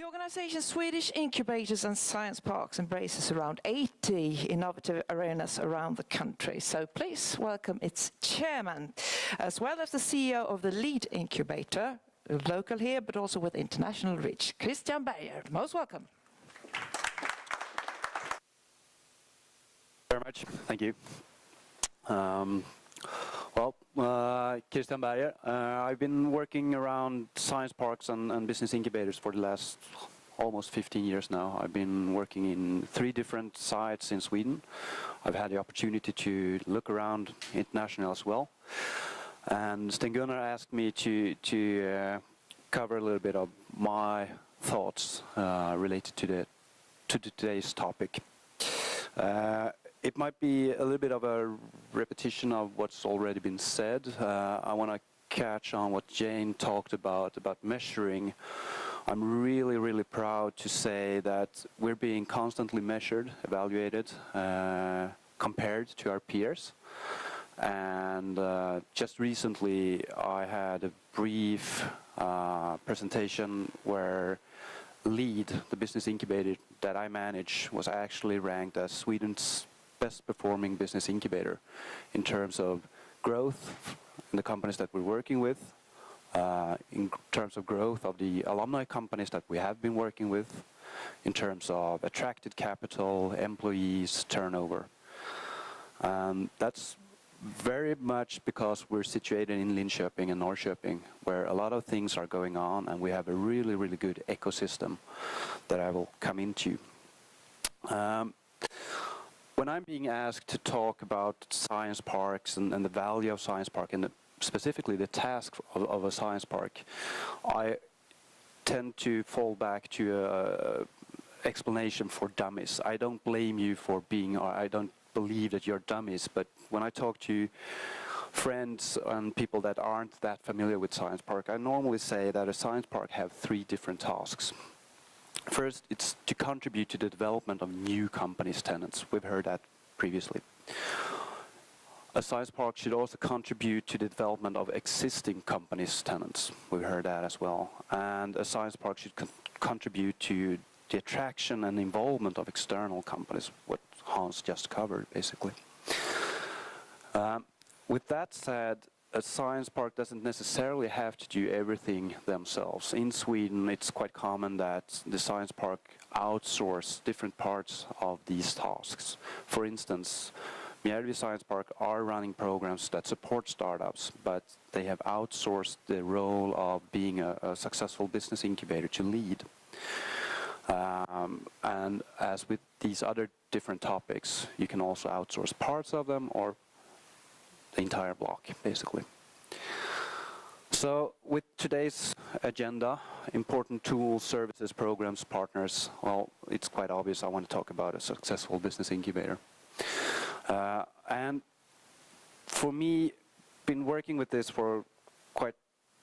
The organization Swedish Incubators and Science Parks embraces around 80 innovative arenas around the country. So please welcome its chairman, as well as the CEO of the lead incubator, local here, but also with international reach, Berger. Most welcome. Very much. Thank you. Berger. I've been working around science parks and business incubators for the last almost 15 years now. I've been working in 3 different sites in Sweden. I've had the opportunity to look around international as well. And Sten Gunnar asked me to cover a little bit of my thoughts related to today's topic. It might be a little bit of a repetition of what's already been said. I want to catch on what Jane talked about measuring. I'm really proud to say that we're being constantly measured, evaluated, compared to our peers. And just recently I had a brief presentation where LEAD, the business incubator that I manage, was actually ranked as Sweden's best performing business incubator in terms of growth in the companies that we're working with, in terms of growth of the alumni companies that we have been working with, in terms of attracted capital, employees, turnover. That's very much because we're situated in Linköping and Norrköping, where a lot of things are going on, and we have a really good ecosystem that I will come into. When I'm being asked to talk about science parks and the value of science park, and specifically the task of a science park, I tend to fall back to an explanation for dummies. I don't blame you for being, or I don't believe that you're dummies, but when I talk to friends and people that aren't that familiar with science park, I normally say that a science park have 3 different tasks. First, it's to contribute to the development of new companies' tenants. We've heard that previously. A science park should also contribute to the development of existing companies' tenants. We've heard that as well. And a science park should contribute to the attraction and involvement of external companies, what Hans just covered, basically. With that said, a science park doesn't necessarily have to do everything themselves. In Sweden, it's quite common that the science park outsource different parts of these tasks. For instance, Mjärdevi Science Park are running programs that support startups, but they have outsourced the role of being a successful business incubator to LEAD. And as with these other different topics, you can also outsource parts of them or the entire block, basically. So with today's agenda, important tools, services, programs, partners, well, it's quite obvious I want to talk about a successful business incubator. And for me, been working with this for quite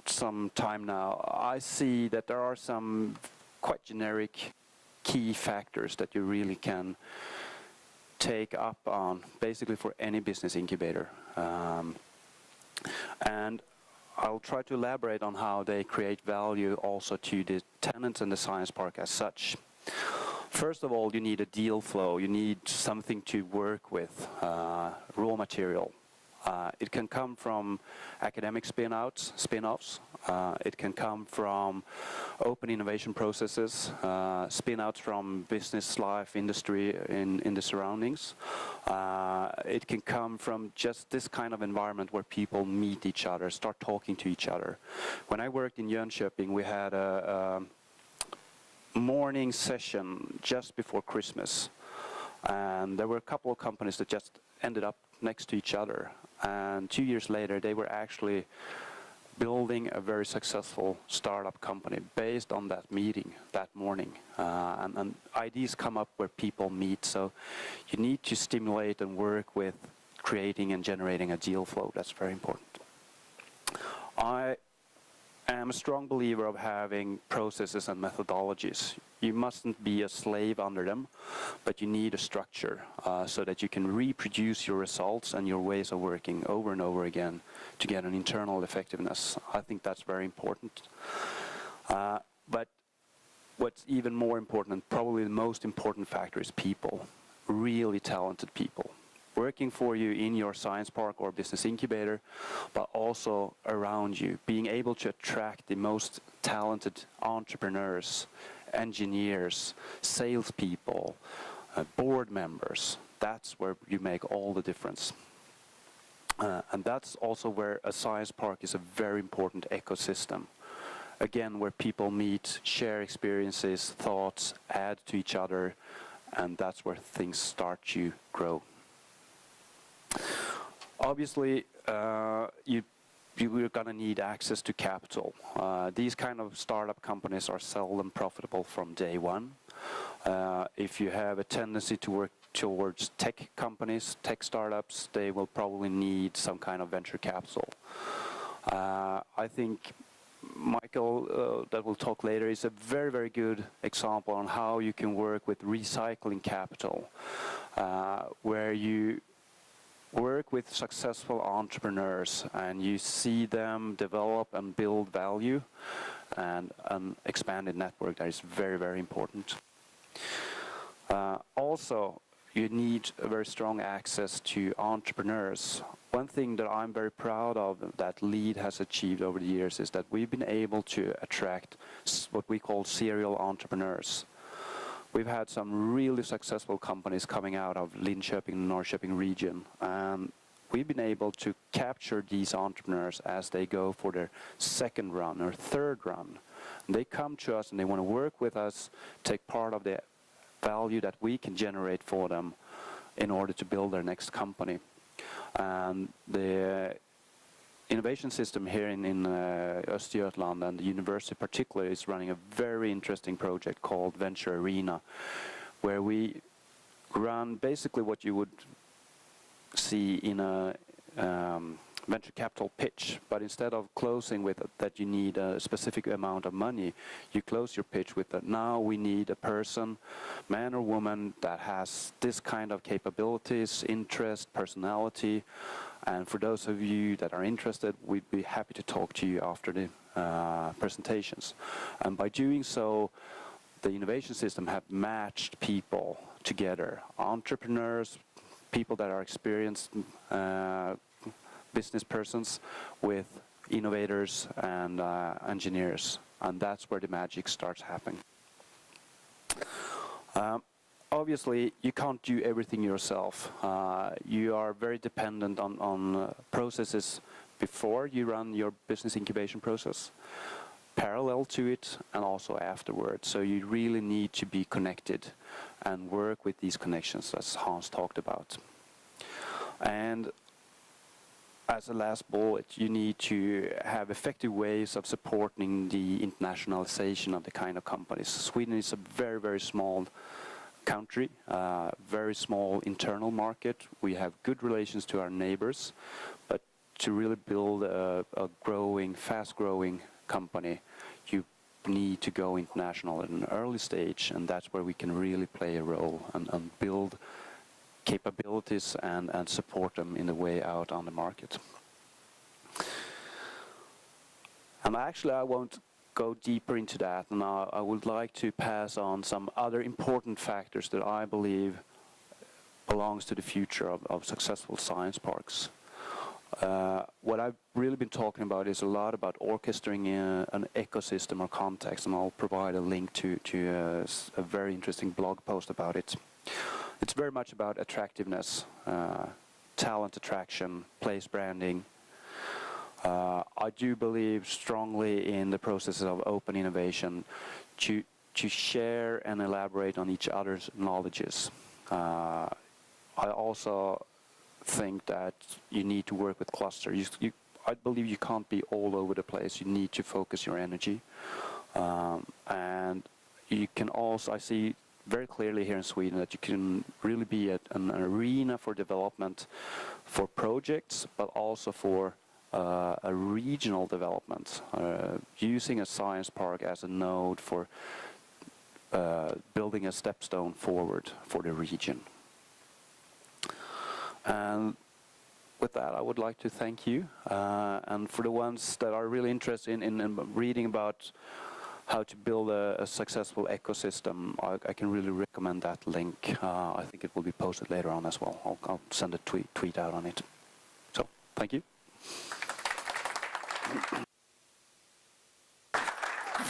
some time now, I see that there are some quite generic key factors that you really can take up on, basically for any business incubator. And I'll try to elaborate on how they create value also to the tenants and the science park as such. First of all, you need a deal flow. You need something to work with, raw material. It can come from academic spin-offs. It can come from open innovation processes, spin-outs from business life, industry in the surroundings. It can come from just this kind of environment where people meet each other, start talking to each other. When I worked in Jönköping, we had a morning session just before Christmas. And there were a couple of companies that just ended up next to each other. And 2 years later, they were actually building a very successful startup company based on that meeting that morning. And ideas come up where people meet. So you need to stimulate and work with creating and generating a deal flow. That's very important. I am a strong believer of having processes and methodologies. You mustn't be a slave under them, but you need a structure so that you can reproduce your results and your ways of working over and over again to get an internal effectiveness. I think that's very important. But what's even more important, and probably the most important factor, is people. Really talented people working for you in your science park or business incubator, but also around you, being able to attract the most talented entrepreneurs, engineers, salespeople, board members. That's where you make all the difference. And that's also where a science park is a very important ecosystem. Again, where people meet, share experiences, thoughts, add to each other, and that's where things start to grow. Obviously, you're going to need access to capital. These kind of startup companies are seldom profitable from day one. If you have a tendency to work towards tech companies, tech startups, they will probably need some kind of venture capital. I think Michael, that we'll talk later, is a very, very good example on how you can work with recycling capital, where you work with successful entrepreneurs and you see them develop and build value, and an expanded network that is very, very important. Also, you need a very strong access to entrepreneurs. One thing that I'm very proud of that LEAD has achieved over the years is that we've been able to attract what we call serial entrepreneurs. We've had some really successful companies coming out of Linköping and Norrköping region, and we've been able to capture these entrepreneurs as they go for their second run or third run. They come to us and they want to work with us, take part of the value that we can generate for them in order to build their next company. And the innovation system here in Östergötland, and the university particularly, is running a very interesting project called Venture Arena, where we run basically what you would see in a venture capital pitch, but instead of closing with that you need a specific amount of money, you close your pitch with that now we need a person, man or woman, that has this kind of capabilities, interest, personality, and for those of you that are interested, we'd be happy to talk to you after the presentations. And by doing so, the innovation system have matched people together, entrepreneurs, people that are experienced business persons, with innovators and engineers, and that's where the magic starts happening. Obviously, you can't do everything yourself. You are very dependent on processes before you run your business incubation process, parallel to it, and also afterwards. So you really need to be connected and work with these connections, as Hans talked about. And as a last bullet, you need to have effective ways of supporting the internationalization of the kind of companies. Sweden is a very, very small country, very small internal market. We have good relations to our neighbors, but to really build a growing, fast-growing company, you need to go international at an early stage, and that's where we can really play a role and build capabilities and support them in the way out on the market. And actually, I won't go deeper into that, and I would like to pass on some other important factors that I believe belongs to the future of successful science parks. What I've really been talking about is a lot about orchestrating an ecosystem or context, and I'll provide a link to a very interesting blog post about it. It's very much about attractiveness, talent attraction, place branding. I do believe strongly in the processes of open innovation to share and elaborate on each other's knowledges. I also think that you need to work with clusters. I believe you can't be all over the place. You need to focus your energy. And you can also, I see very clearly here in Sweden, that you can really be an arena for development for projects, but also for a regional development, using a science park as a node for building a stepstone forward for the region. And with that, I would like to thank you. And for the ones that are really interested in reading about how to build a successful ecosystem, I can really recommend that link. I think it will be posted later on as well. I'll send a tweet out on it. So, thank you.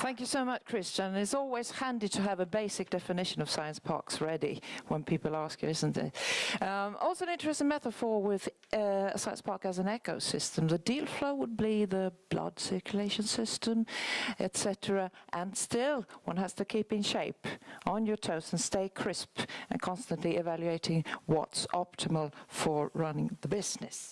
Thank you so much, Christian. It's always handy to have a basic definition of science parks ready when people ask you, isn't it? Also an interesting metaphor with a science park as an ecosystem. The deal flow would be the blood circulation system, etc. And still, one has to keep in shape, on your toes, and stay crisp, and constantly evaluating what's optimal for running the business.